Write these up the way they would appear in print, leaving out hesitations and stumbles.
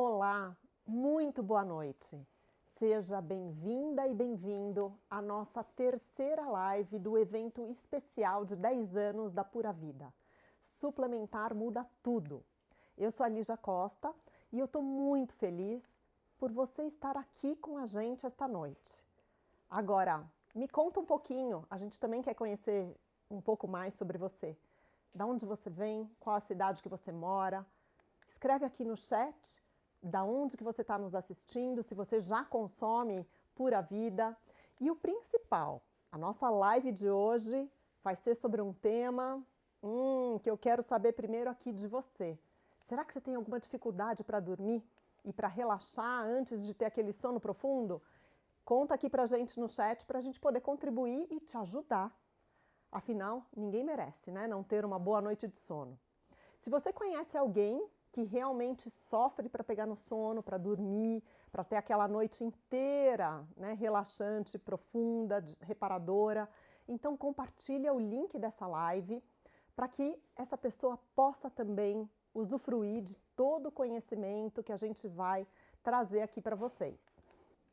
Olá, muito boa noite. Seja bem-vinda e bem-vindo à nossa terceira live do evento especial de 10 anos da Pura Vida. Suplementar muda tudo. Eu sou a Lígia Costa e eu estou muito feliz por você estar aqui com a gente esta noite. Agora, me conta um pouquinho, a gente também quer conhecer um pouco mais sobre você. Da onde você vem, qual a cidade que você mora. Escreve aqui no chat da onde que você está nos assistindo, se você já consome Pura Vida. E o principal, a nossa live de hoje vai ser sobre um tema que eu quero saber primeiro aqui de você. Será que você tem alguma dificuldade para dormir e para relaxar antes de ter aquele sono profundo? Conta aqui pra gente no chat para a gente poder contribuir e te ajudar. Afinal, ninguém merece, né, não ter uma boa noite de sono. Se você conhece alguém que realmente sofre para pegar no sono, para dormir, para ter aquela noite inteira, né, relaxante, profunda, reparadora, então compartilha o link dessa live para que essa pessoa possa também usufruir de todo o conhecimento que a gente vai trazer aqui para vocês.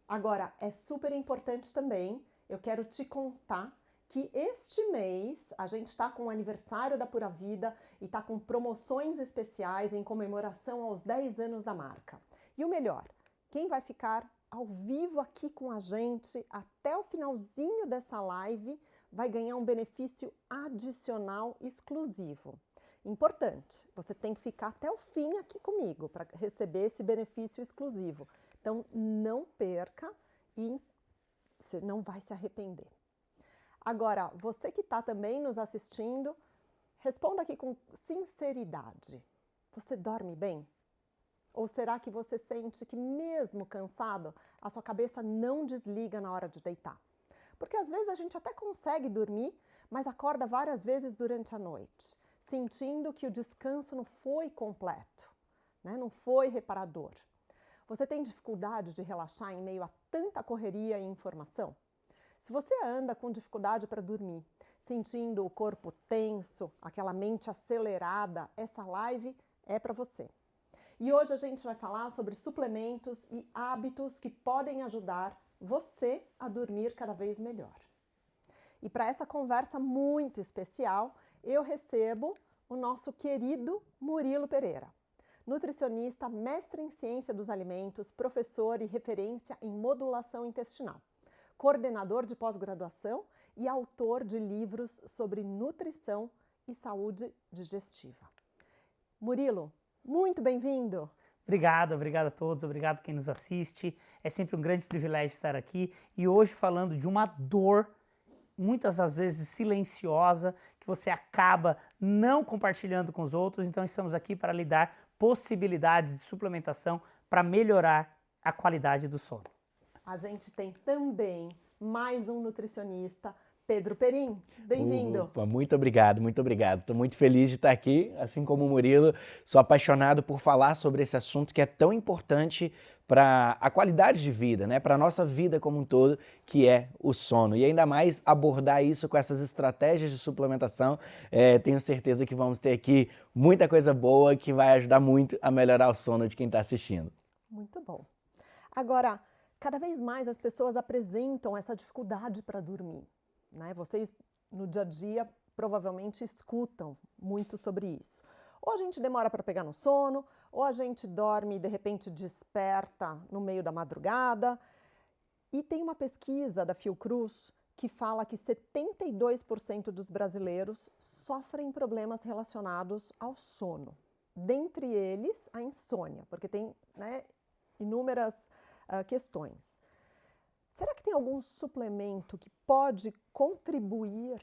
Agora, é super importante também, eu quero te contar que este mês a gente está com o aniversário da Pura Vida e está com promoções especiais em comemoração aos 10 anos da marca. E o melhor, quem vai ficar ao vivo aqui com a gente até o finalzinho dessa live vai ganhar um benefício adicional exclusivo. Importante, você tem que ficar até o fim aqui comigo para receber esse benefício exclusivo. Então, não perca e você não vai se arrepender. Agora, você que está também nos assistindo, responda aqui com sinceridade. Você dorme bem? Ou será que você sente que mesmo cansado, a sua cabeça não desliga na hora de deitar? Porque às vezes a gente até consegue dormir, mas acorda várias vezes durante a noite, sentindo que o descanso não foi completo, né? Não foi reparador. Você tem dificuldade de relaxar em meio a tanta correria e informação? Se você anda com dificuldade para dormir, sentindo o corpo tenso, aquela mente acelerada, essa live é para você. E hoje a gente vai falar sobre suplementos e hábitos que podem ajudar você a dormir cada vez melhor. E para essa conversa muito especial, eu recebo o nosso querido Murilo Pereira, nutricionista, mestre em ciência dos alimentos, professor e referência em modulação intestinal, coordenador de pós-graduação e autor de livros sobre nutrição e saúde digestiva. Murilo, muito bem-vindo! Obrigado a todos, obrigado quem nos assiste. É sempre um grande privilégio estar aqui e hoje falando de uma dor, muitas das vezes silenciosa, que você acaba não compartilhando com os outros, então estamos aqui para lhe dar possibilidades de suplementação para melhorar a qualidade do sono. A gente tem também mais um nutricionista, Pedro Perim. Bem-vindo. Muito obrigado, muito obrigado. Estou muito feliz de estar aqui, assim como o Murilo. Sou apaixonado por falar sobre esse assunto que é tão importante para a qualidade de vida, né? Para a nossa vida como um todo, que é o sono. E ainda mais abordar isso com essas estratégias de suplementação. Tenho certeza que vamos ter aqui muita coisa boa que vai ajudar muito a melhorar o sono de quem está assistindo. Muito bom. Agora, cada vez mais as pessoas apresentam essa dificuldade para dormir, né? Vocês, no dia a dia, provavelmente escutam muito sobre isso. Ou a gente demora para pegar no sono, ou a gente dorme e de repente desperta no meio da madrugada. E tem uma pesquisa da Fiocruz que fala que 72% dos brasileiros sofrem problemas relacionados ao sono. Dentre eles, a insônia, porque tem, né, inúmeras questões. Será que tem algum suplemento que pode contribuir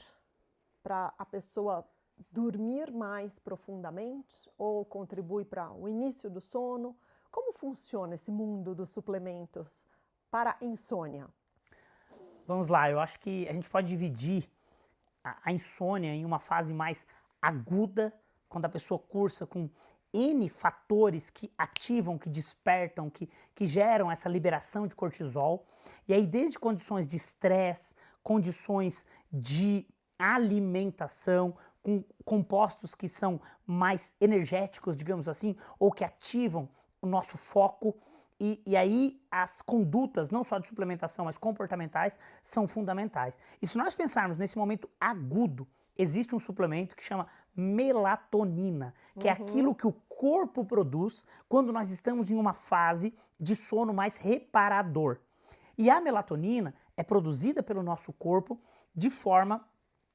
para a pessoa dormir mais profundamente ou contribui para o início do sono? Como funciona esse mundo dos suplementos para a insônia? Vamos lá, eu acho que a gente pode dividir a insônia em uma fase mais aguda, quando a pessoa cursa com N fatores que ativam, que despertam, que geram essa liberação de cortisol. E aí, desde condições de estresse, condições de alimentação, com compostos que são mais energéticos, digamos assim, ou que ativam o nosso foco. E aí as condutas, não só de suplementação, mas comportamentais, são fundamentais. E se nós pensarmos nesse momento agudo, existe um suplemento que chama melatonina, que é aquilo que o corpo produz quando nós estamos em uma fase de sono mais reparador. E a melatonina é produzida pelo nosso corpo de forma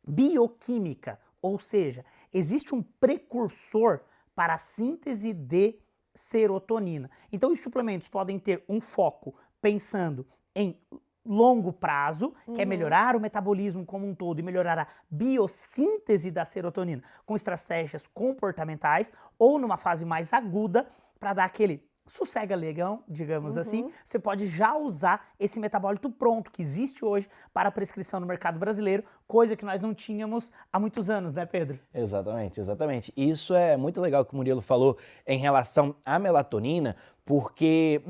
bioquímica, ou seja, existe um precursor para a síntese de serotonina. Então, os suplementos podem ter um foco pensando em longo prazo, que é melhorar o metabolismo como um todo e melhorar a biossíntese da serotonina com estratégias comportamentais, ou numa fase mais aguda, para dar aquele sossega-legão, digamos assim, você pode já usar esse metabólito pronto que existe hoje para prescrição no mercado brasileiro, coisa que nós não tínhamos há muitos anos, né, Pedro? Exatamente, exatamente. Isso é muito legal que o Murilo falou em relação à melatonina, porque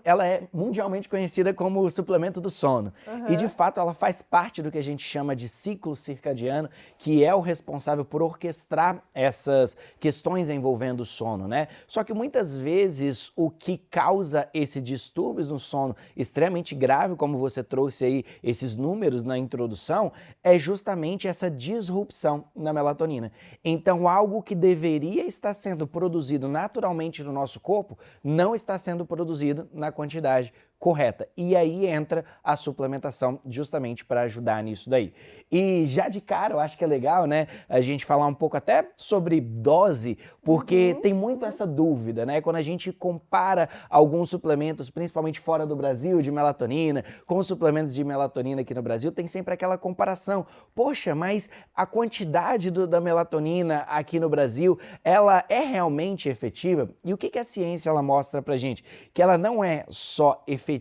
ela é mundialmente conhecida como o suplemento do sono. E de fato ela faz parte do que a gente chama de ciclo circadiano, que é o responsável por orquestrar essas questões envolvendo o sono, né? Só que muitas vezes o que causa esses distúrbios no sono extremamente grave, como você trouxe aí esses números na introdução, é justamente essa disrupção na melatonina. Então algo que deveria estar sendo produzido naturalmente no nosso corpo não está sendo produzido na quantidade correta. E aí entra a suplementação justamente para ajudar nisso daí. E já de cara, eu acho que é legal, né, a gente falar um pouco até sobre dose, porque tem muito essa dúvida, né? Quando a gente compara alguns suplementos, principalmente fora do Brasil, de melatonina, com os suplementos de melatonina aqui no Brasil, tem sempre aquela comparação. Poxa, mas a quantidade da melatonina aqui no Brasil, ela é realmente efetiva? E o que a ciência ela mostra pra gente? Que ela não é só efetiva,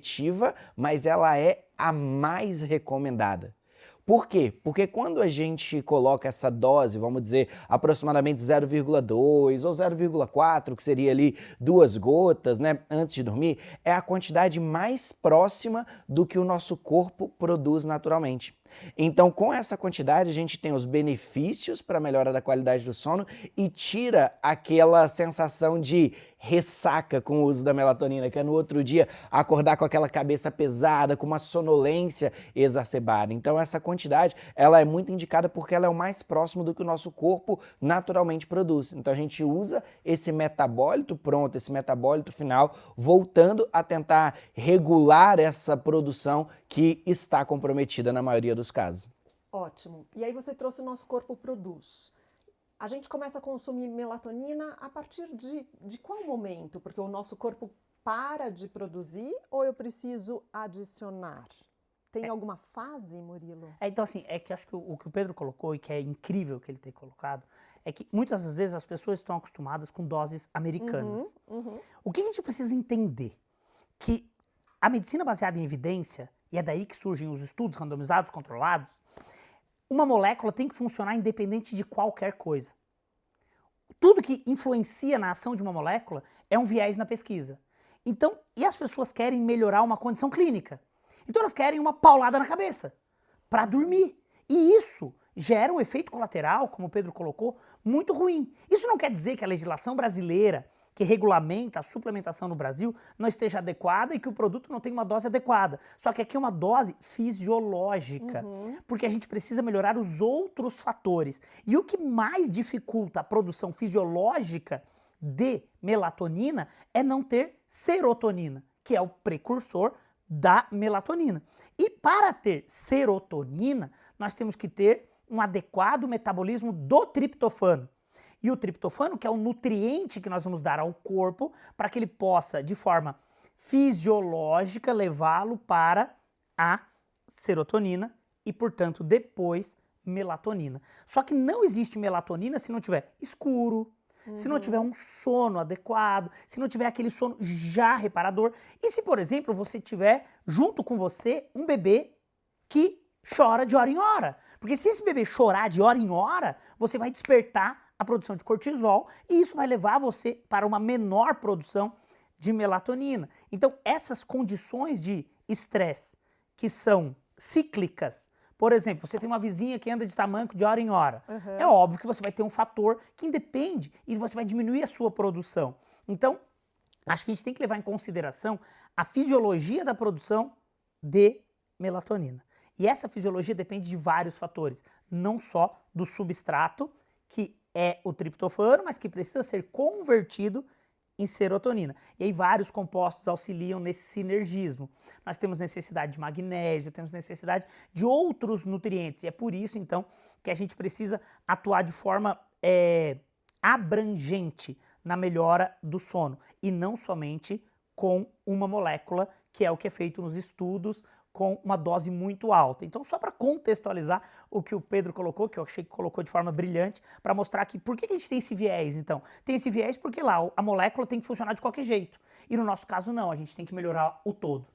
mas ela é a mais recomendada. Por quê? Porque quando a gente coloca essa dose, vamos dizer, aproximadamente 0,2 ou 0,4, que seria ali 2 gotas, né, antes de dormir, é a quantidade mais próxima do que o nosso corpo produz naturalmente. Então, com essa quantidade, a gente tem os benefícios para a melhora da qualidade do sono e tira aquela sensação de ressaca com o uso da melatonina, que é no outro dia acordar com aquela cabeça pesada, com uma sonolência exacerbada. Então, essa quantidade, ela é muito indicada porque ela é o mais próximo do que o nosso corpo naturalmente produz. Então, a gente usa esse metabólito pronto, esse metabólito final, voltando a tentar regular essa produção que está comprometida na maioria dos casos. Ótimo. E aí você trouxe o nosso corpo produz. A gente começa a consumir melatonina a partir de qual momento? Porque o nosso corpo para de produzir ou eu preciso adicionar? Tem alguma fase, Murilo? Então, assim, é que acho que o que o Pedro colocou, e que é incrível que ele ter colocado, é que muitas das vezes as pessoas estão acostumadas com doses americanas. O que a gente precisa entender? Que a medicina baseada em evidência, e é daí que surgem os estudos randomizados, controlados, uma molécula tem que funcionar independente de qualquer coisa. Tudo que influencia na ação de uma molécula é um viés na pesquisa. Então, e as pessoas querem melhorar uma condição clínica. Então elas querem uma paulada na cabeça para dormir. E isso gera um efeito colateral, como o Pedro colocou, muito ruim. Isso não quer dizer que a legislação brasileira que regulamenta a suplementação no Brasil não esteja adequada e que o produto não tenha uma dose adequada. Só que aqui é uma dose fisiológica, porque a gente precisa melhorar os outros fatores. E o que mais dificulta a produção fisiológica de melatonina é não ter serotonina, que é o precursor da melatonina. E para ter serotonina, nós temos que ter um adequado metabolismo do triptofano. E o triptofano, que é o nutriente que nós vamos dar ao corpo para que ele possa, de forma fisiológica, levá-lo para a serotonina e, portanto, depois melatonina. Só que não existe melatonina se não tiver escuro, se não tiver um sono adequado, se não tiver aquele sono já reparador. E se, por exemplo, você tiver junto com você um bebê que chora de hora em hora. Porque se esse bebê chorar de hora em hora, você vai despertar a produção de cortisol e isso vai levar você para uma menor produção de melatonina. Então, essas condições de estresse que são cíclicas, por exemplo, você tem uma vizinha que anda de tamanco de hora em hora, é óbvio que você vai ter um fator que independe e você vai diminuir a sua produção. Então, acho que a gente tem que levar em consideração a fisiologia da produção de melatonina. E essa fisiologia depende de vários fatores, não só do substrato, que é o triptofano, mas que precisa ser convertido em serotonina. E aí vários compostos auxiliam nesse sinergismo. Nós temos necessidade de magnésio, temos necessidade de outros nutrientes. E é por isso, então, que a gente precisa atuar de forma abrangente na melhora do sono. E não somente com uma molécula, que é o que é feito nos estudos, com uma dose muito alta. Então, só para contextualizar o que o Pedro colocou, que eu achei que colocou de forma brilhante, para mostrar que por que a gente tem esse viés, então? Tem esse viés porque lá a molécula tem que funcionar de qualquer jeito. E no nosso caso, não, a gente tem que melhorar o todo.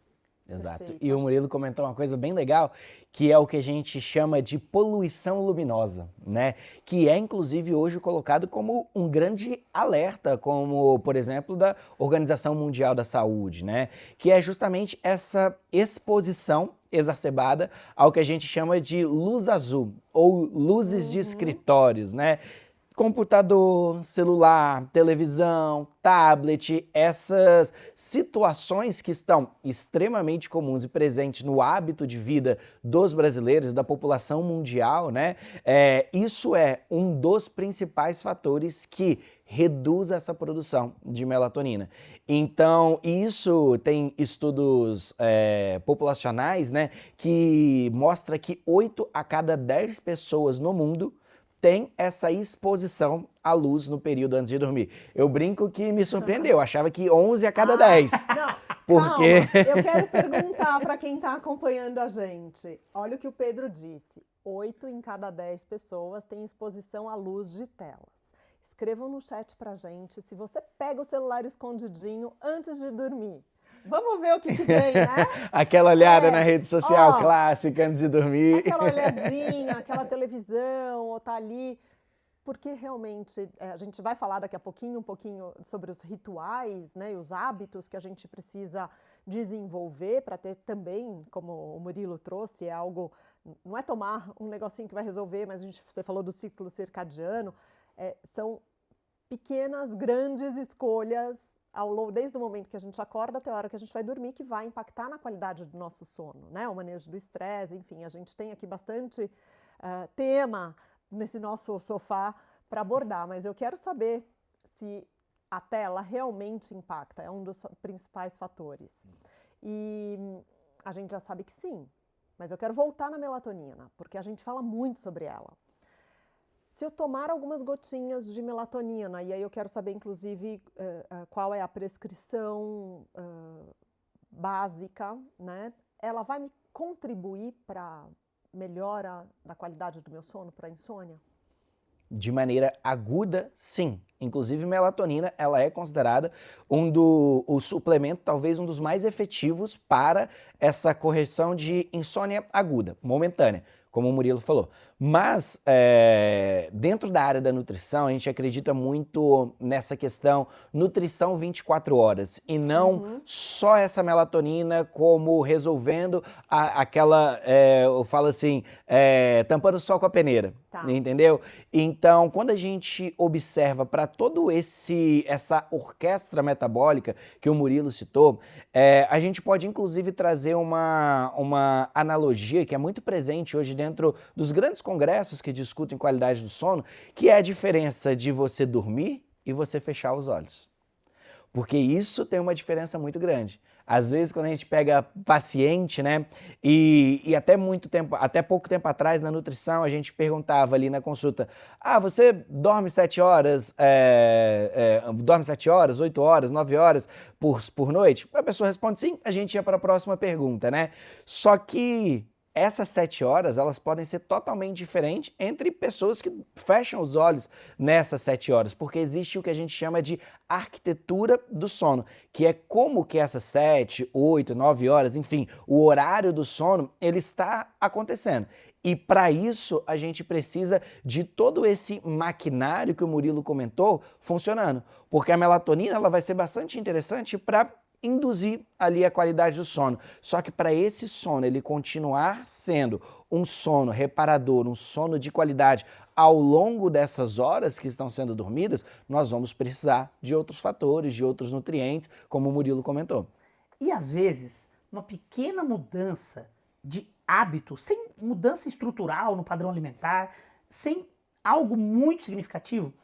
Exato. Perfeito. E o Murilo comentou uma coisa bem legal, que é o que a gente chama de poluição luminosa, né? Que é, inclusive, hoje colocado como um grande alerta, como, por exemplo, da Organização Mundial da Saúde, né? Que é justamente essa exposição exacerbada ao que a gente chama de luz azul, ou luzes de escritórios, né? Computador, celular, televisão, tablet, essas situações que estão extremamente comuns e presentes no hábito de vida dos brasileiros, da população mundial, né? Isso é um dos principais fatores que reduz essa produção de melatonina. Então, isso tem estudos populacionais, né, que mostra que 8 a cada 10 pessoas no mundo tem essa exposição à luz no período antes de dormir. Eu brinco que me surpreendeu, eu achava que 11 a cada 10. Não, Porque... calma, eu quero perguntar para quem está acompanhando a gente. Olha o que o Pedro disse. 8 em cada 10 pessoas têm exposição à luz de telas. Escrevam no chat pra gente se você pega o celular escondidinho antes de dormir. Vamos ver o que vem, né? Aquela olhada na rede social clássica antes de dormir. Aquela olhadinha, aquela televisão, ou tá ali. Porque realmente, a gente vai falar daqui a pouquinho, um pouquinho sobre os rituais, né, e os hábitos que a gente precisa desenvolver para ter também, como o Murilo trouxe, é algo, não é tomar um negocinho que vai resolver, mas você falou do ciclo circadiano, são pequenas, grandes escolhas desde o momento que a gente acorda até a hora que a gente vai dormir, que vai impactar na qualidade do nosso sono, né? O manejo do estresse, enfim, a gente tem aqui bastante tema nesse nosso sofá para abordar, mas eu quero saber se a tela realmente impacta, é um dos principais fatores. E a gente já sabe que sim, mas eu quero voltar na melatonina, porque a gente fala muito sobre ela. Se eu tomar algumas gotinhas de melatonina, e aí eu quero saber, inclusive, qual é a prescrição básica, né? Ela vai me contribuir para melhora da qualidade do meu sono, para a insônia? De maneira aguda, sim. Inclusive, melatonina, ela é considerada o suplemento, talvez um dos mais efetivos para essa correção de insônia aguda, momentânea, como o Murilo falou. Mas, dentro da área da nutrição, a gente acredita muito nessa questão nutrição 24 horas e não só essa melatonina como resolvendo aquela, eu falo assim, tampando o sol com a peneira, entendeu? Então, quando a gente observa para todo essa orquestra metabólica que o Murilo citou, a gente pode inclusive trazer uma analogia que é muito presente hoje dentro dos grandes congressos que discutem qualidade do sono, que é a diferença de você dormir e você fechar os olhos. Porque isso tem uma diferença muito grande. Às vezes, quando a gente pega paciente, né, e até pouco tempo atrás na nutrição, a gente perguntava ali na consulta, você dorme 7 horas, 8 horas, 9 horas por noite? A pessoa responde sim, a gente ia para a próxima pergunta, né? Só que essas 7 horas, elas podem ser totalmente diferentes entre pessoas que fecham os olhos nessas 7 horas, porque existe o que a gente chama de arquitetura do sono, que é como que essas 7, 8, 9 horas, enfim, o horário do sono, ele está acontecendo. E para isso, a gente precisa de todo esse maquinário que o Murilo comentou funcionando, porque a melatonina ela vai ser bastante interessante para induzir ali a qualidade do sono. Só que para esse sono ele continuar sendo um sono reparador, um sono de qualidade ao longo dessas horas que estão sendo dormidas, nós vamos precisar de outros fatores, de outros nutrientes, como o Murilo comentou. E às vezes, uma pequena mudança de hábito, sem mudança estrutural no padrão alimentar, sem algo muito significativo,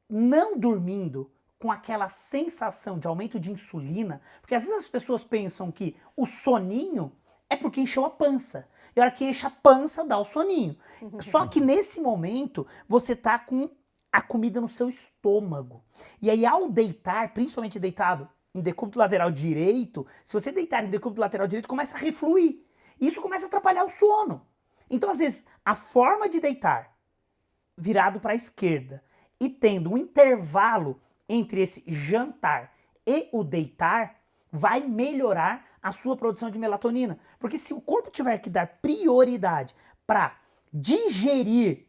não dormindo com aquela sensação de aumento de insulina, porque às vezes as pessoas pensam que o soninho é porque encheu a pança. E a hora que enche a pança, dá o soninho. Só que nesse momento, você tá com a comida no seu estômago. E aí, ao deitar, principalmente deitado em decúbito lateral direito, se você deitar em decúbito lateral direito, começa a refluir. Isso começa a atrapalhar o sono. Então, às vezes, a forma de deitar virado para a esquerda e tendo um intervalo entre esse jantar e o deitar, vai melhorar a sua produção de melatonina. Porque se o corpo tiver que dar prioridade para digerir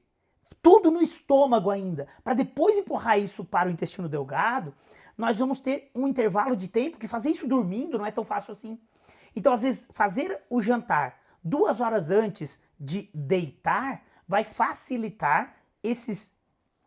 tudo no estômago ainda, para depois empurrar isso para o intestino delgado, nós vamos ter um intervalo de tempo que fazer isso dormindo não é tão fácil assim. Então, às vezes, fazer o jantar 2 horas antes de deitar vai facilitar esses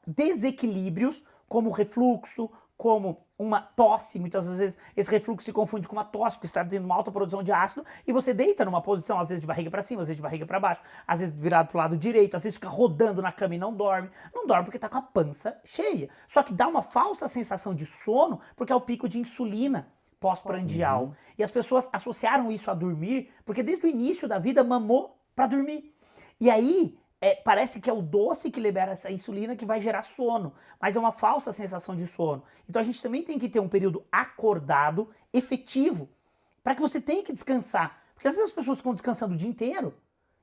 desequilíbrios, como refluxo, como uma tosse. Muitas vezes esse refluxo se confunde com uma tosse, porque você está tendo uma alta produção de ácido, e você deita numa posição, às vezes de barriga para cima, às vezes de barriga para baixo, às vezes virado para o lado direito, às vezes fica rodando na cama e não dorme. Não dorme porque está com a pança cheia. Só que dá uma falsa sensação de sono, porque é o pico de insulina pós-prandial. E as pessoas associaram isso a dormir, porque desde o início da vida mamou para dormir. E aí, parece que é o doce que libera essa insulina que vai gerar sono, mas é uma falsa sensação de sono. Então a gente também tem que ter um período acordado, efetivo, para que você tenha que descansar. Porque às vezes as pessoas ficam descansando o dia inteiro,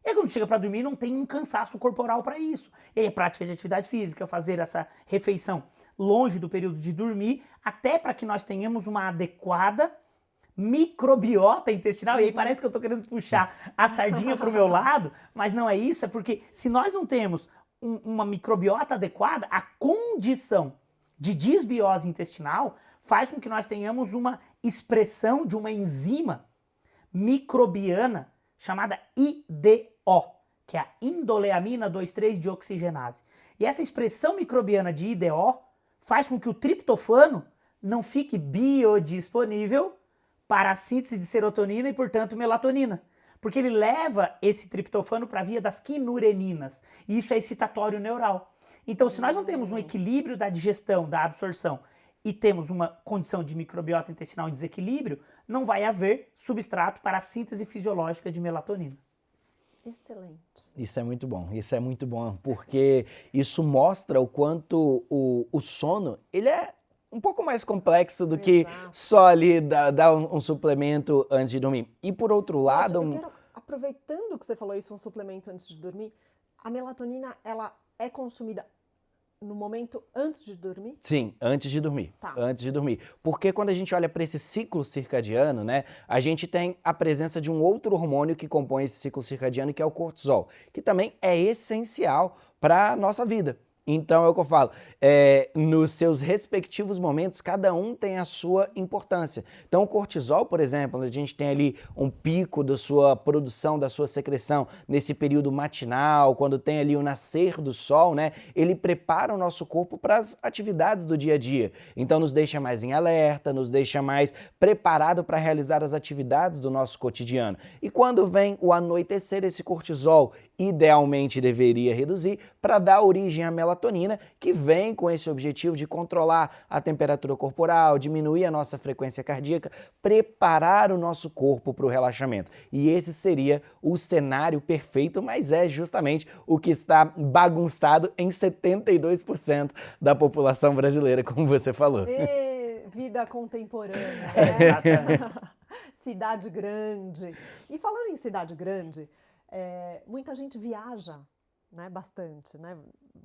e aí quando chega para dormir não tem um cansaço corporal para isso. E aí a prática de atividade física, fazer essa refeição longe do período de dormir, até para que nós tenhamos uma adequada microbiota intestinal, e aí parece que eu tô querendo puxar a sardinha pro meu lado, mas não é isso, é porque se nós não temos uma microbiota adequada, a condição de disbiose intestinal faz com que nós tenhamos uma expressão de uma enzima microbiana chamada IDO, que é a indoleamina 2,3-dioxigenase. E essa expressão microbiana de IDO faz com que o triptofano não fique biodisponível para a síntese de serotonina e, portanto, melatonina. Porque ele leva esse triptofano para a via das quinureninas. E isso é excitatório neural. Então, se nós não temos um equilíbrio da digestão, da absorção, e temos uma condição de microbiota intestinal em desequilíbrio, não vai haver substrato para a síntese fisiológica de melatonina. Excelente. Isso é muito bom, porque isso mostra o quanto o sono, ele é um pouco mais complexo do que só ali dar um suplemento antes de dormir. E por outro lado... Eu quero, aproveitando que você falou isso, um suplemento antes de dormir, a melatonina, ela é consumida no momento antes de dormir? Sim, antes de dormir. Tá. Antes de dormir. Porque quando a gente olha para esse ciclo circadiano, né, a gente tem a presença de um outro hormônio que compõe esse ciclo circadiano, que é o cortisol, que também é essencial para a nossa vida. Então é o que eu falo, nos seus respectivos momentos, cada um tem a sua importância. Então o cortisol, por exemplo, a gente tem ali um pico da sua produção, da sua secreção nesse período matinal, quando tem ali o nascer do sol, né? Ele prepara o nosso corpo para as atividades do dia a dia. Então nos deixa mais em alerta, nos deixa mais preparado para realizar as atividades do nosso cotidiano. E quando vem o anoitecer, esse cortisol idealmente deveria reduzir para dar origem à melatonina, que vem com esse objetivo de controlar a temperatura corporal, diminuir a nossa frequência cardíaca, preparar o nosso corpo para o relaxamento. E esse seria o cenário perfeito, mas é justamente o que está bagunçado em 72% da população brasileira, como você falou. Vida contemporânea, né? Cidade grande. E falando em cidade grande, muita gente viaja, né, bastante, né?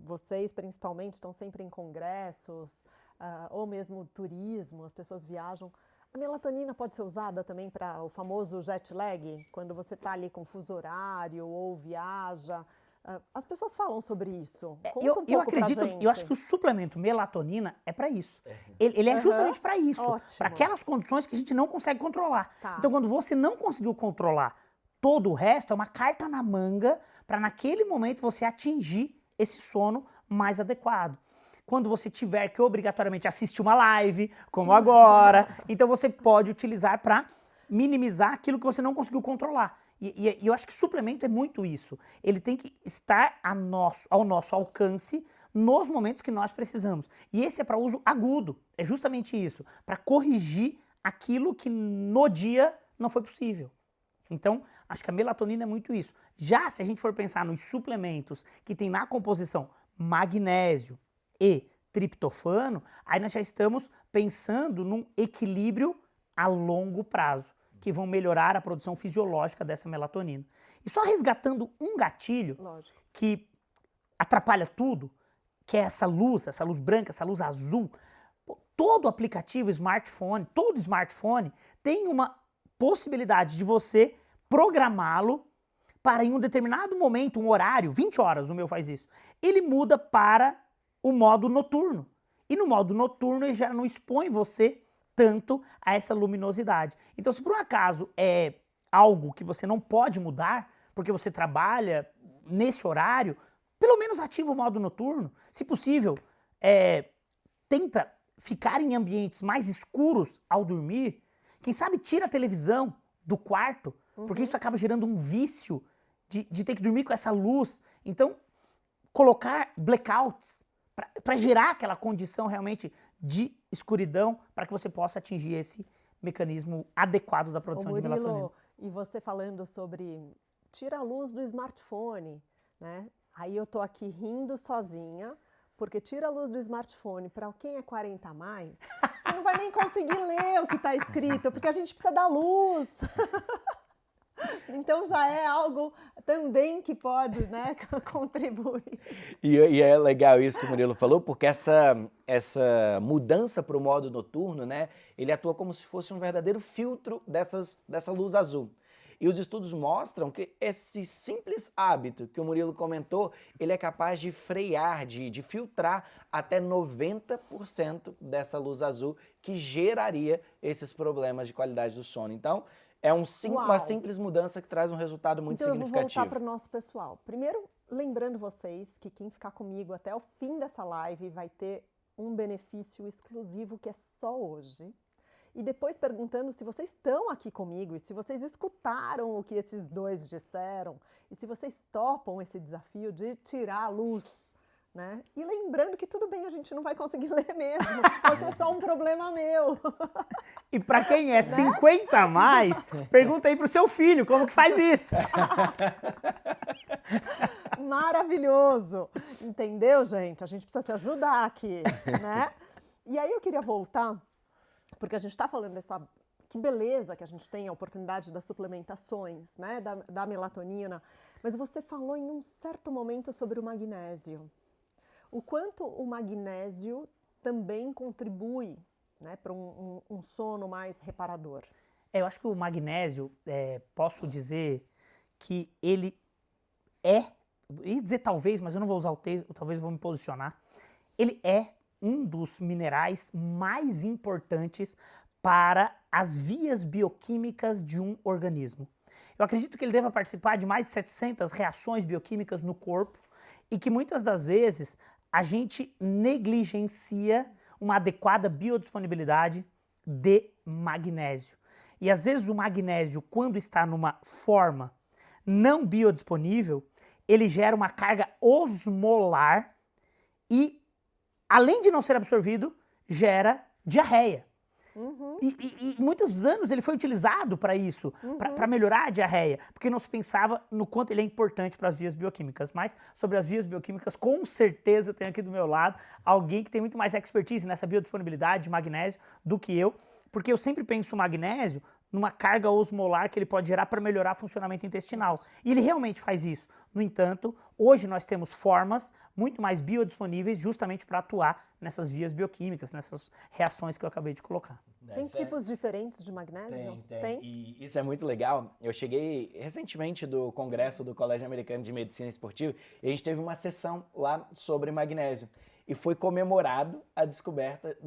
Vocês, principalmente, estão sempre em congressos, ou mesmo turismo, as pessoas viajam. A melatonina pode ser usada também para o famoso jet lag, quando você está ali com fuso horário ou viaja. As pessoas falam sobre isso. Eu acredito, eu acho que o suplemento melatonina é para isso. Ele é justamente para isso, para aquelas condições que a gente não consegue controlar. Tá. Então, quando você não conseguiu controlar todo o resto, é uma carta na manga para naquele momento você atingir esse sono mais adequado. Quando você tiver que obrigatoriamente assistir uma live, como agora, então você pode utilizar para minimizar aquilo que você não conseguiu controlar. E eu acho que suplemento é muito isso. Ele tem que estar ao nosso alcance nos momentos que nós precisamos. E esse é para uso agudo, é justamente isso, para corrigir aquilo que no dia não foi possível. Então, acho que a melatonina é muito isso. Já se a gente for pensar nos suplementos que tem na composição magnésio e triptofano, aí nós já estamos pensando num equilíbrio a longo prazo, que vão melhorar a produção fisiológica dessa melatonina. E só resgatando um gatilho que atrapalha tudo, que é essa luz branca, essa luz azul. Todo aplicativo smartphone, todo smartphone tem uma possibilidade de você programá-lo para em um determinado momento, um horário, 20 horas, o meu faz isso, ele muda para o modo noturno. E no modo noturno ele já não expõe você tanto a essa luminosidade. Então, se por um acaso é algo que você não pode mudar, porque você trabalha nesse horário, pelo menos ativa o modo noturno. Se possível, tenta ficar em ambientes mais escuros ao dormir. Quem sabe tira a televisão do quarto, porque isso acaba gerando um vício de ter que dormir com essa luz. Então, colocar blackouts para gerar aquela condição realmente de escuridão para que você possa atingir esse mecanismo adequado da produção de melatonina. E você falando sobre tira a luz do smartphone, né? Aí eu tô aqui rindo sozinha, porque tira a luz do smartphone para quem é 40 a mais, você não vai nem conseguir ler o que está escrito, porque a gente precisa da luz. Então já é algo também que pode, né, contribuir. E é legal isso que o Murilo falou, porque essa mudança para o modo noturno, né, ele atua como se fosse um verdadeiro filtro dessa luz azul. E os estudos mostram que esse simples hábito que o Murilo comentou, ele é capaz de frear, de filtrar até 90% dessa luz azul que geraria esses problemas de qualidade do sono. Então, é uma simples mudança que traz um resultado muito significativo. Eu vou voltar para o nosso pessoal. Primeiro, lembrando vocês que quem ficar comigo até o fim dessa live vai ter um benefício exclusivo que é só hoje. E depois perguntando se vocês estão aqui comigo e se vocês escutaram o que esses dois disseram e se vocês topam esse desafio de tirar a luz, né? E lembrando que tudo bem, a gente não vai conseguir ler mesmo, vai ser só um problema meu. E para quem é 50 a mais, pergunta aí pro seu filho como que faz isso. Maravilhoso! Entendeu, gente? A gente precisa se ajudar aqui, né? E aí eu queria voltar, porque a gente está falando dessa... Que beleza que a gente tem a oportunidade das suplementações, né? Da melatonina. Mas você falou em um certo momento sobre o magnésio. O quanto o magnésio também contribui, né, para um sono mais reparador. Eu acho que o magnésio, posso dizer que ele ia dizer talvez, mas eu não vou usar o termo, talvez eu vou me posicionar, ele é um dos minerais mais importantes para as vias bioquímicas de um organismo. Eu acredito que ele deva participar de mais de 700 reações bioquímicas no corpo e que muitas das vezes a gente negligencia uma adequada biodisponibilidade de magnésio. E às vezes o magnésio, quando está numa forma não biodisponível, ele gera uma carga osmolar e, além de não ser absorvido, gera diarreia. Uhum. E muitos anos ele foi utilizado para isso, para melhorar a diarreia, porque não se pensava no quanto ele é importante para as vias bioquímicas. Mas sobre as vias bioquímicas, com certeza eu tenho aqui do meu lado alguém que tem muito mais expertise nessa biodisponibilidade de magnésio do que eu, porque eu sempre penso o magnésio numa carga osmolar que ele pode gerar para melhorar o funcionamento intestinal. E ele realmente faz isso. No entanto, hoje nós temos formas muito mais biodisponíveis justamente para atuar nessas vias bioquímicas, nessas reações que eu acabei de colocar. Tem tipos diferentes de magnésio? Tem. E isso é muito legal. Eu cheguei recentemente do congresso do Colégio Americano de Medicina Esportiva e a gente teve uma sessão lá sobre magnésio. E foi comemorado a descoberta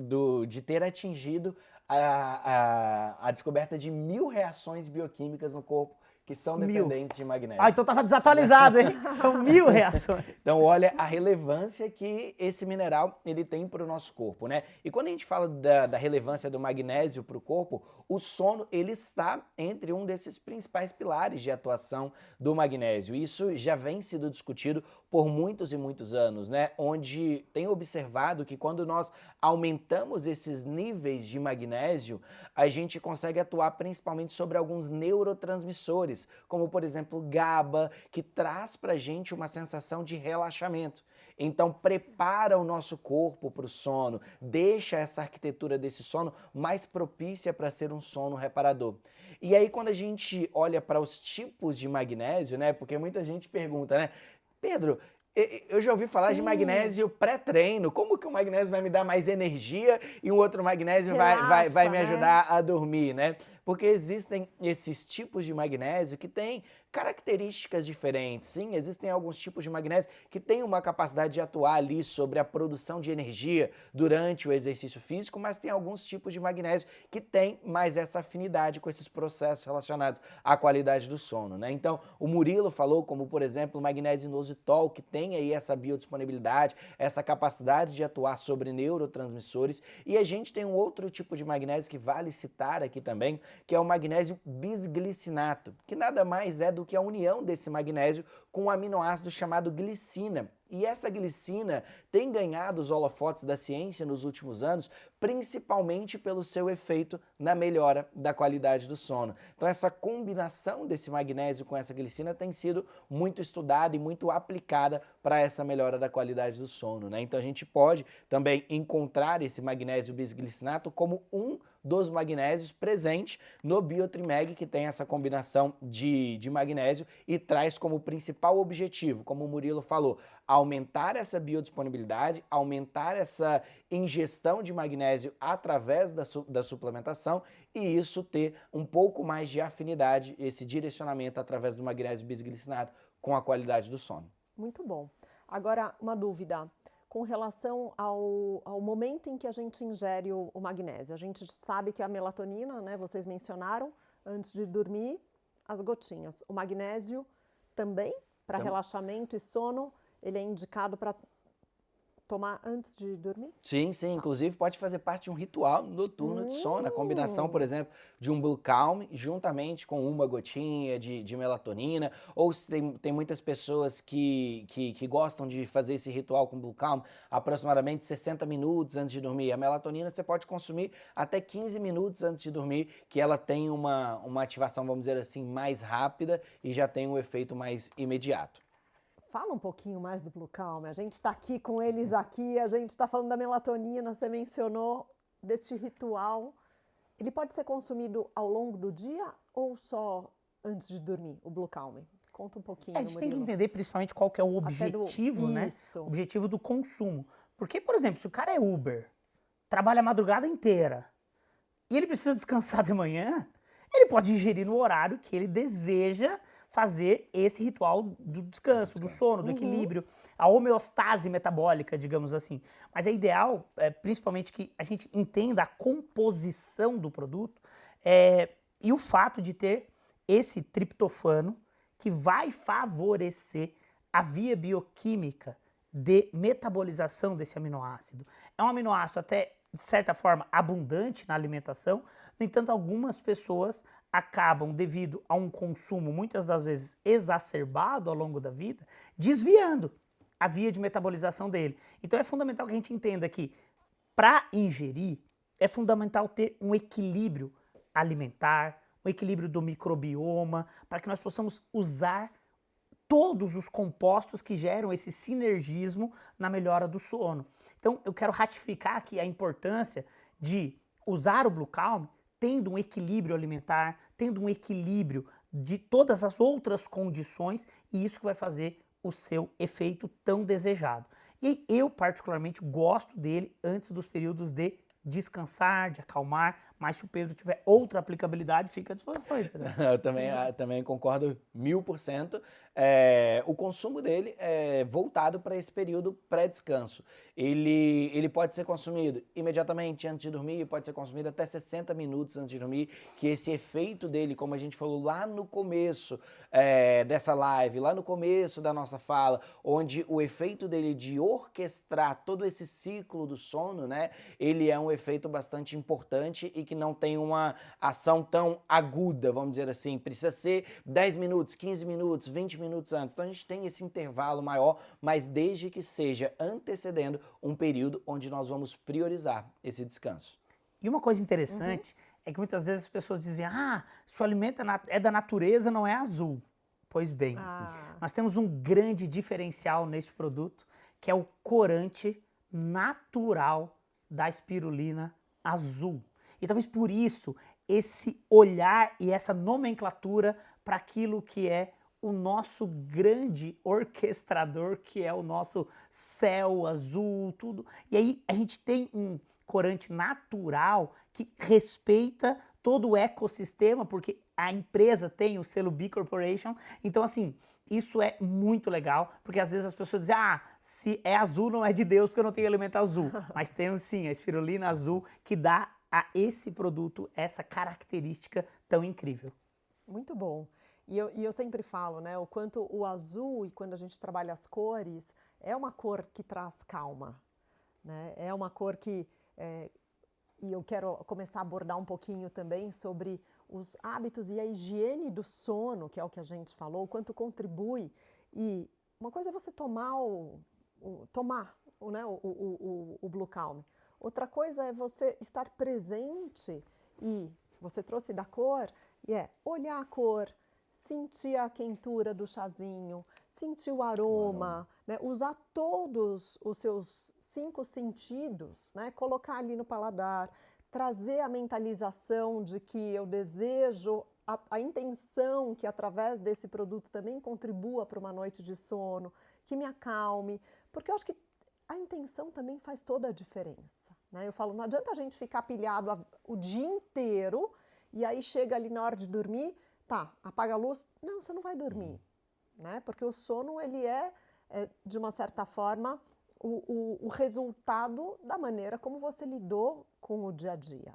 de ter atingido a descoberta de 1000 reações bioquímicas no corpo que são 1000. dependentes de magnésio. Ah, então tava desatualizado, hein? São 1000 reações. Então, olha a relevância que esse mineral ele tem para o nosso corpo, né? E quando a gente fala da relevância do magnésio para o corpo, o sono ele está entre um desses principais pilares de atuação do magnésio. Isso já vem sido discutido por muitos e muitos anos, né? Onde tem observado que quando nós aumentamos esses níveis de magnésio, a gente consegue atuar principalmente sobre alguns neurotransmissores, como por exemplo GABA, que traz pra gente uma sensação de relaxamento. Então prepara o nosso corpo para o sono, deixa essa arquitetura desse sono mais propícia para ser um sono reparador. E aí quando a gente olha para os tipos de magnésio, né? Porque muita gente pergunta, né? Pedro, eu já ouvi falar de magnésio pré-treino. Como que o magnésio vai me dar mais energia e um outro magnésio vai me ajudar a dormir, né? Porque existem esses tipos de magnésio que têm características diferentes. Sim, existem alguns tipos de magnésio que têm uma capacidade de atuar ali sobre a produção de energia durante o exercício físico, mas tem alguns tipos de magnésio que têm mais essa afinidade com esses processos relacionados à qualidade do sono, né? Então, o Murilo falou como, por exemplo, o magnésio inositol, que tem aí essa biodisponibilidade, essa capacidade de atuar sobre neurotransmissores, e a gente tem um outro tipo de magnésio que vale citar aqui também, que é o magnésio bisglicinato, que nada mais é do que a união desse magnésio com um aminoácido chamado glicina. E essa glicina tem ganhado os holofotes da ciência nos últimos anos, principalmente pelo seu efeito na melhora da qualidade do sono. Então essa combinação desse magnésio com essa glicina tem sido muito estudada e muito aplicada para essa melhora da qualidade do sono, né? Então a gente pode também encontrar esse magnésio bisglicinato como um dos magnésios presente no Biotrimeg, que tem essa combinação de magnésio e traz como principal objetivo, como o Murilo falou, aumentar essa biodisponibilidade, aumentar essa ingestão de magnésio através da suplementação e isso ter um pouco mais de afinidade, esse direcionamento através do magnésio bisglicinato com a qualidade do sono. Muito bom. Agora, uma dúvida. Com relação ao momento em que a gente ingere o magnésio. A gente sabe que a melatonina, né, vocês mencionaram, antes de dormir, as gotinhas. O magnésio também, para relaxamento e sono, ele é indicado para tomar antes de dormir? Sim, sim. Inclusive pode fazer parte de um ritual noturno de sono. A combinação, por exemplo, de um Blue Calm juntamente com uma gotinha de melatonina. Ou tem muitas pessoas que gostam de fazer esse ritual com Blue Calm aproximadamente 60 minutos antes de dormir. A melatonina você pode consumir até 15 minutos antes de dormir, que ela tem uma ativação, vamos dizer assim, mais rápida e já tem um efeito mais imediato. Fala um pouquinho mais do Blue Calm. A gente está aqui com eles aqui, a gente está falando da melatonina, você mencionou deste ritual. Ele pode ser consumido ao longo do dia ou só antes de dormir, o Blue Calm? Conta um pouquinho, A gente tem que entender principalmente qual que é o objetivo, né? O objetivo do consumo. Porque, por exemplo, se o cara é Uber, trabalha a madrugada inteira e ele precisa descansar de manhã, ele pode ingerir no horário que ele deseja fazer esse ritual do descanso, do sono, do equilíbrio, a homeostase metabólica, digamos assim. Mas é ideal, principalmente, que a gente entenda a composição do produto e o fato de ter esse triptofano que vai favorecer a via bioquímica de metabolização desse aminoácido. É um aminoácido até, de certa forma, abundante na alimentação. No entanto, algumas pessoas acabam, devido a um consumo muitas das vezes exacerbado ao longo da vida, desviando a via de metabolização dele. Então é fundamental que a gente entenda que para ingerir é fundamental ter um equilíbrio alimentar, um equilíbrio do microbioma, para que nós possamos usar todos os compostos que geram esse sinergismo na melhora do sono. Então eu quero ratificar aqui a importância de usar o Blue Calm tendo um equilíbrio alimentar, tendo um equilíbrio de todas as outras condições, e isso que vai fazer o seu efeito tão desejado. E eu, particularmente, gosto dele antes dos períodos de descansar, de acalmar, mas se o Pedro tiver outra aplicabilidade, fica à disposição. Entendeu? Eu também concordo 1000%. O consumo dele é voltado para esse período pré-descanso. Ele pode ser consumido imediatamente antes de dormir, pode ser consumido até 60 minutos antes de dormir, que esse efeito dele, como a gente falou lá no começo dessa live, lá no começo da nossa fala, onde o efeito dele de orquestrar todo esse ciclo do sono, né, ele é um efeito bastante importante e que não tem uma ação tão aguda, vamos dizer assim. Precisa ser 10 minutos, 15 minutos, 20 minutos antes. Então a gente tem esse intervalo maior, mas desde que seja antecedendo um período onde nós vamos priorizar esse descanso. E uma coisa interessante é que muitas vezes as pessoas dizem, se o alimento é da natureza, não é azul. Pois bem, nós temos um grande diferencial neste produto, que é o corante natural da espirulina azul. E talvez por isso, esse olhar e essa nomenclatura para aquilo que é o nosso grande orquestrador, que é o nosso céu azul, tudo. E aí a gente tem um corante natural que respeita todo o ecossistema, porque a empresa tem o selo B Corporation. Então, assim, isso é muito legal, porque às vezes as pessoas dizem, se é azul não é de Deus, porque eu não tenho alimento azul. Mas temos sim a espirulina azul, que dá a esse produto essa característica tão incrível. Muito bom. E eu sempre falo, né, o quanto o azul, e quando a gente trabalha as cores, é uma cor que traz calma, né? É uma cor que... e eu quero começar a abordar um pouquinho também sobre os hábitos e a higiene do sono, que é o que a gente falou, o quanto contribui. E uma coisa é você tomar o Blue Calm. Outra coisa é você estar presente, e você trouxe da cor, e olhar a cor, sentir a quentura do chazinho, sentir o aroma, né? Usar todos os seus 5 sentidos, né? Colocar ali no paladar, trazer a mentalização de que eu desejo, a intenção que através desse produto também contribua para uma noite de sono, que me acalme, porque eu acho que a intenção também faz toda a diferença, né? Eu falo, não adianta a gente ficar pilhado o dia inteiro e aí chega ali na hora de dormir, apaga a luz, não, você não vai dormir, né? Porque o sono, ele de uma certa forma, o resultado da maneira como você lidou com o dia a dia.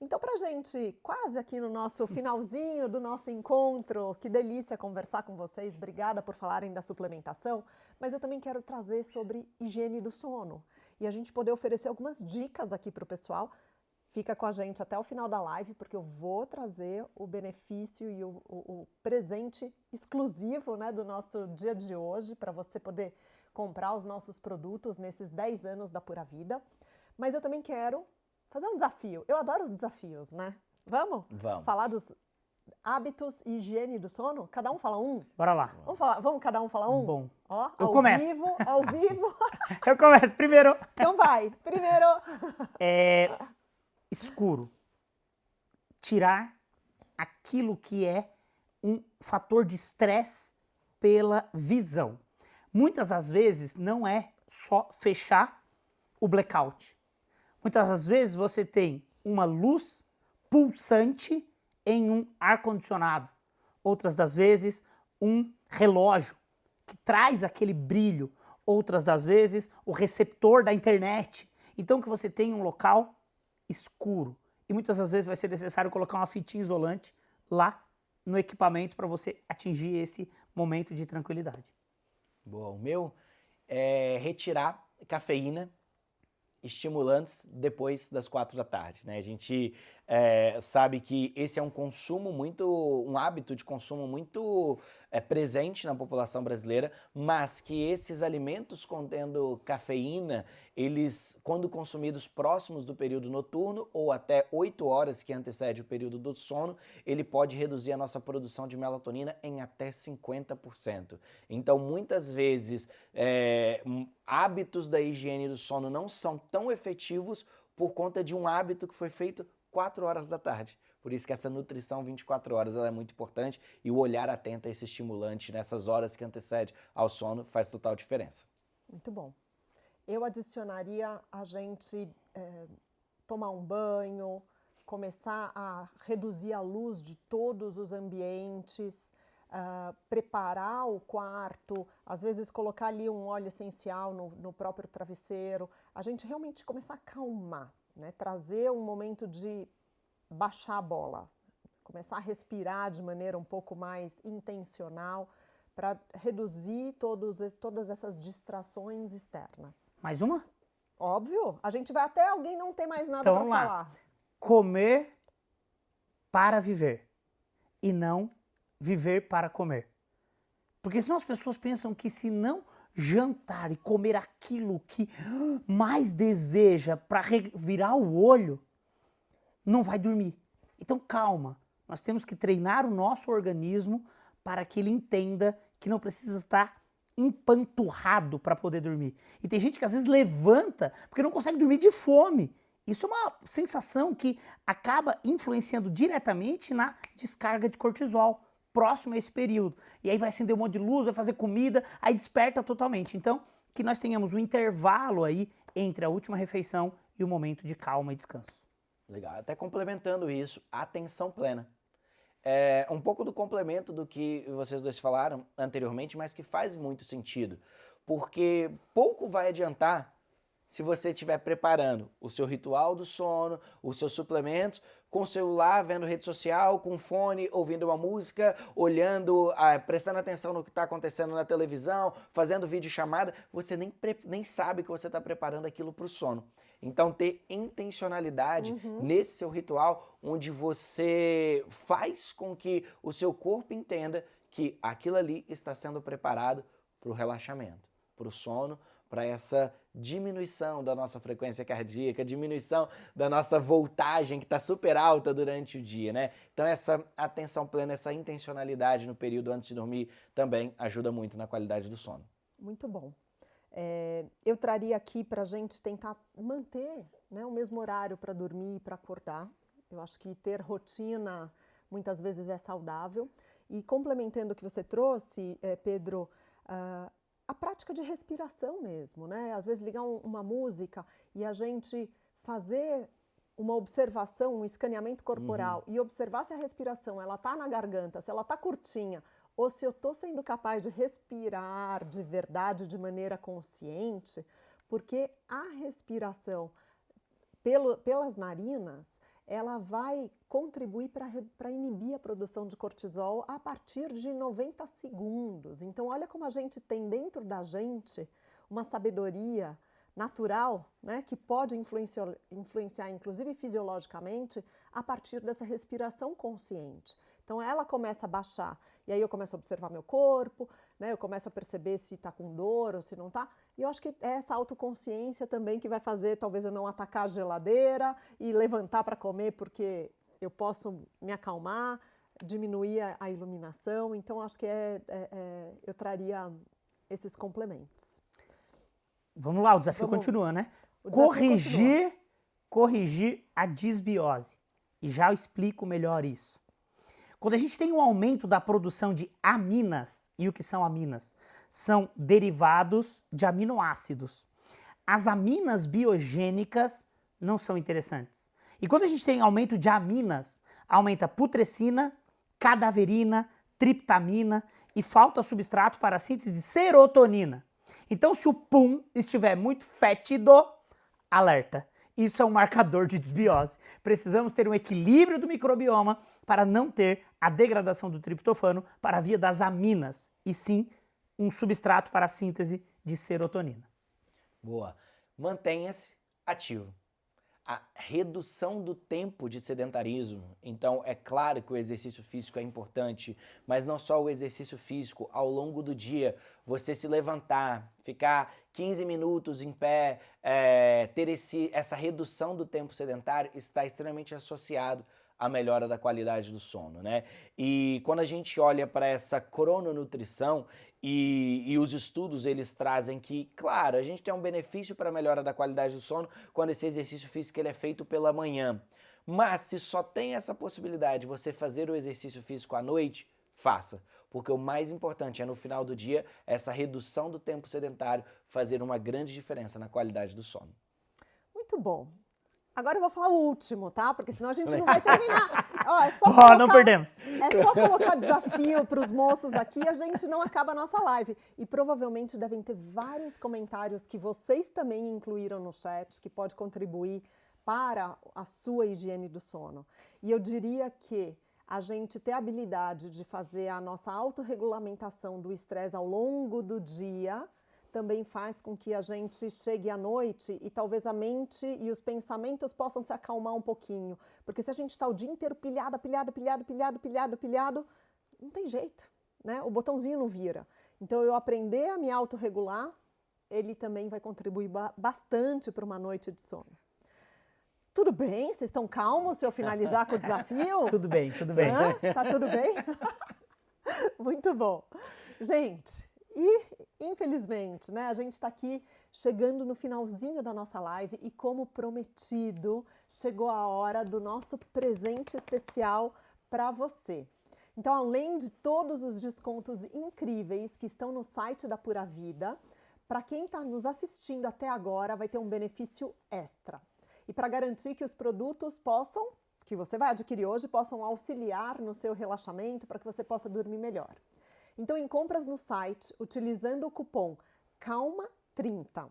Então, para a gente, quase aqui no nosso finalzinho do nosso encontro, que delícia conversar com vocês, obrigada por falarem da suplementação, mas eu também quero trazer sobre higiene do sono e a gente poder oferecer algumas dicas aqui para o pessoal. Fica com a gente até o final da live, porque eu vou trazer o benefício e o presente exclusivo, né, do nosso dia de hoje, para você poder comprar os nossos produtos nesses 10 anos da Pura Vida. Mas eu também quero fazer um desafio. Eu adoro os desafios, né? Vamos? Vamos. Falar dos hábitos e higiene do sono? Cada um fala um? Bora lá. Vamos cada um falar um? Bom, Ó, eu começo. Ao vivo. Eu começo primeiro. Então vai. Primeiro. Escuro. Tirar aquilo que é um fator de estresse pela visão. Muitas das vezes não é só fechar o blackout. Muitas das vezes você tem uma luz pulsante em um ar-condicionado. Outras das vezes um relógio que traz aquele brilho. Outras das vezes o receptor da internet. Então que você tem um local escuro. E muitas das vezes vai ser necessário colocar uma fitinha isolante lá no equipamento para você atingir esse momento de tranquilidade. Boa, o meu é retirar cafeína, estimulantes depois das 4 da tarde, né? A gente sabe que esse é um hábito de consumo muito presente na população brasileira, mas que esses alimentos contendo cafeína, eles, quando consumidos próximos do período noturno ou até 8 horas que antecede o período do sono, ele pode reduzir a nossa produção de melatonina em até 50%. Então, muitas vezes, hábitos da higiene do sono não são tão efetivos por conta de um hábito que foi feito 4 horas da tarde. Por isso que essa nutrição 24 horas ela é muito importante e o olhar atento a esse estimulante nessas horas que antecede ao sono faz total diferença. Muito bom. Eu adicionaria a gente tomar um banho, começar a reduzir a luz de todos os ambientes, preparar o quarto, às vezes colocar ali um óleo essencial no próprio travesseiro, a gente realmente começar a acalmar, né? Trazer um momento de baixar a bola, começar a respirar de maneira um pouco mais intencional para reduzir todas essas distrações externas. Mais uma? Óbvio, a gente vai até alguém não ter mais nada Então, para vamos lá. falar. Comer para viver e não viver para comer. Porque senão as pessoas pensam que se não jantar e comer aquilo que mais deseja para virar o olho, não vai dormir. Então calma, nós temos que treinar o nosso organismo para que ele entenda que não precisa estar empanturrado para poder dormir. E tem gente que às vezes levanta porque não consegue dormir de fome. Isso é uma sensação que acaba influenciando diretamente na descarga de cortisol próximo a esse período. E aí vai acender um monte de luz, vai fazer comida, aí desperta totalmente. Então, que nós tenhamos um intervalo aí entre a última refeição e o momento de calma e descanso. Legal. Até complementando isso, atenção plena. É um pouco do complemento do que vocês dois falaram anteriormente, mas que faz muito sentido. Porque pouco vai adiantar se você estiver preparando o seu ritual do sono, os seus suplementos, com o celular, vendo rede social, com fone, ouvindo uma música, olhando, prestando atenção no que está acontecendo na televisão, fazendo videochamada, você nem sabe que você está preparando aquilo para o sono. Então, ter intencionalidade nesse seu ritual, onde você faz com que o seu corpo entenda que aquilo ali está sendo preparado para o relaxamento, para o sono, para essa diminuição da nossa frequência cardíaca, diminuição da nossa voltagem que está super alta durante o dia, né? Então essa atenção plena, essa intencionalidade no período antes de dormir também ajuda muito na qualidade do sono. Muito bom. Eu traria aqui para a gente tentar manter, né, o mesmo horário para dormir e para acordar. Eu acho que ter rotina muitas vezes é saudável. E complementando o que você trouxe, Pedro, a prática de respiração mesmo, né? Às vezes ligar uma música e a gente fazer uma observação, um escaneamento corporal e observar se a respiração ela tá na garganta, se ela tá curtinha ou se eu estou sendo capaz de respirar de verdade, de maneira consciente, porque a respiração pelas narinas, ela vai contribuir para inibir a produção de cortisol a partir de 90 segundos. Então, olha como a gente tem dentro da gente uma sabedoria natural, né, que pode influenciar, inclusive fisiologicamente, a partir dessa respiração consciente. Então, ela começa a baixar, e aí eu começo a observar meu corpo, né, eu começo a perceber se está com dor ou se não está. E eu acho que é essa autoconsciência também que vai fazer, talvez, eu não atacar a geladeira e levantar para comer, porque eu posso me acalmar, diminuir a iluminação. Então, acho que eu traria esses complementos. Vamos lá, o desafio continua, né? Corrigir a disbiose. E já eu explico melhor isso. Quando a gente tem um aumento da produção de aminas, e o que são aminas? São derivados de aminoácidos. As aminas biogênicas não são interessantes. E quando a gente tem aumento de aminas, aumenta putrescina, cadaverina, triptamina e falta substrato para a síntese de serotonina. Então, se o pum estiver muito fétido, alerta. Isso é um marcador de desbiose. Precisamos ter um equilíbrio do microbioma para não ter a degradação do triptofano para a via das aminas, e sim um substrato para a síntese de serotonina. Boa. Mantenha-se ativo. A redução do tempo de sedentarismo. Então, é claro que o exercício físico é importante, mas não só o exercício físico. Ao longo do dia, você se levantar, ficar 15 minutos em pé, ter essa redução do tempo sedentário está extremamente associado à melhora da qualidade do sono, né? E quando a gente olha para essa crononutrição, e os estudos eles trazem que, claro, a gente tem um benefício para a melhora da qualidade do sono quando esse exercício físico ele é feito pela manhã. Mas se só tem essa possibilidade de você fazer o exercício físico à noite, faça. Porque o mais importante é no final do dia, essa redução do tempo sedentário fazer uma grande diferença na qualidade do sono. Muito bom. Agora eu vou falar o último, tá? Porque senão a gente não vai terminar. Ó, Não perdemos. É só colocar desafio para os moços aqui, a gente não acaba a nossa live. E provavelmente devem ter vários comentários que vocês também incluíram no chat, que pode contribuir para a sua higiene do sono. E eu diria que a gente ter a habilidade de fazer a nossa autorregulamentação do estresse ao longo do dia também faz com que a gente chegue à noite e talvez a mente e os pensamentos possam se acalmar um pouquinho. Porque se a gente está o dia inteiro pilhado, não tem jeito, né? O botãozinho não vira. Então, eu aprender a me autorregular, ele também vai contribuir bastante para uma noite de sono. Tudo bem? Vocês estão calmos se eu finalizar com o desafio? Tudo bem, tudo bem. Tá tudo bem? Muito bom. Gente, e infelizmente, né, a gente está aqui chegando no finalzinho da nossa live e como prometido, chegou a hora do nosso presente especial para você. Então, além de todos os descontos incríveis que estão no site da Pura Vida, para quem está nos assistindo até agora, vai ter um benefício extra. E para garantir que os produtos que você vai adquirir hoje, possam auxiliar no seu relaxamento para que você possa dormir melhor. Então, em compras no site, utilizando o cupom CALMA30.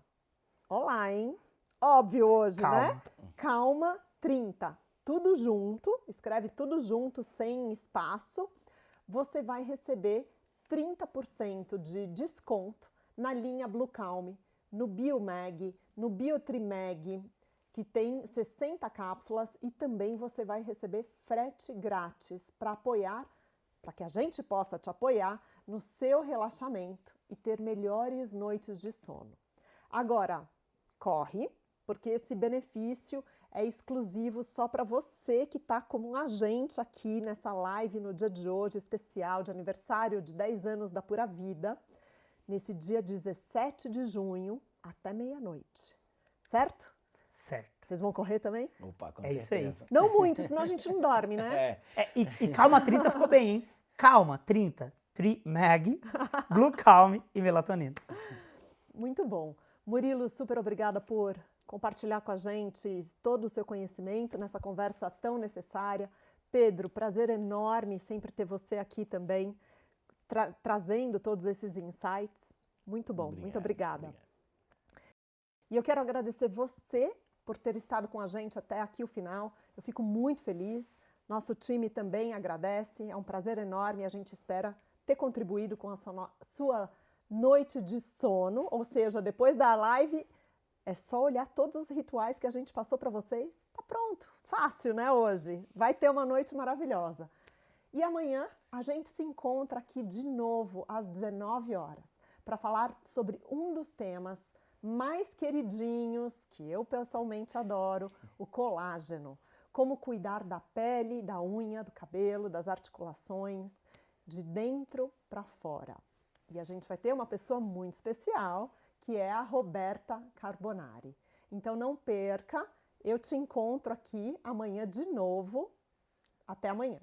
Olá, hein? Óbvio hoje, né? CALMA30. Tudo junto, escreve tudo junto, sem espaço. Você vai receber 30% de desconto na linha Blue Calm, no Biomag, no Biotrimag, que tem 60 cápsulas, e também você vai receber frete grátis para apoiar, para que a gente possa te apoiar no seu relaxamento e ter melhores noites de sono. Agora, corre, porque esse benefício é exclusivo só para você que está como um agente aqui nessa live no dia de hoje, especial de aniversário de 10 anos da Pura Vida, nesse dia 17 de junho, até meia-noite. Certo? Certo. Vocês vão correr também? Opa, com É isso certeza. aí. Não muito, senão a gente não dorme, né? E Calma 30 ficou bem, hein? Calma 30, Trimag, Blue Calm e melatonina. Muito bom. Murilo, super obrigada por compartilhar com a gente todo o seu conhecimento nessa conversa tão necessária. Pedro, prazer enorme sempre ter você aqui também, trazendo todos esses insights. Muito bom, muito obrigada. E eu quero agradecer você por ter estado com a gente até aqui o final. Eu fico muito feliz. Nosso time também agradece. É um prazer enorme. A gente espera ter contribuído com a sua noite de sono. Ou seja, depois da live, é só olhar todos os rituais que a gente passou para vocês. Tá pronto. Fácil, né, hoje? Vai ter uma noite maravilhosa. E amanhã a gente se encontra aqui de novo às 19 horas para falar sobre um dos temas mais queridinhos, que eu pessoalmente adoro, o colágeno. Como cuidar da pele, da unha, do cabelo, das articulações, de dentro para fora. E a gente vai ter uma pessoa muito especial, que é a Roberta Carbonari. Então não perca, eu te encontro aqui amanhã de novo. Até amanhã.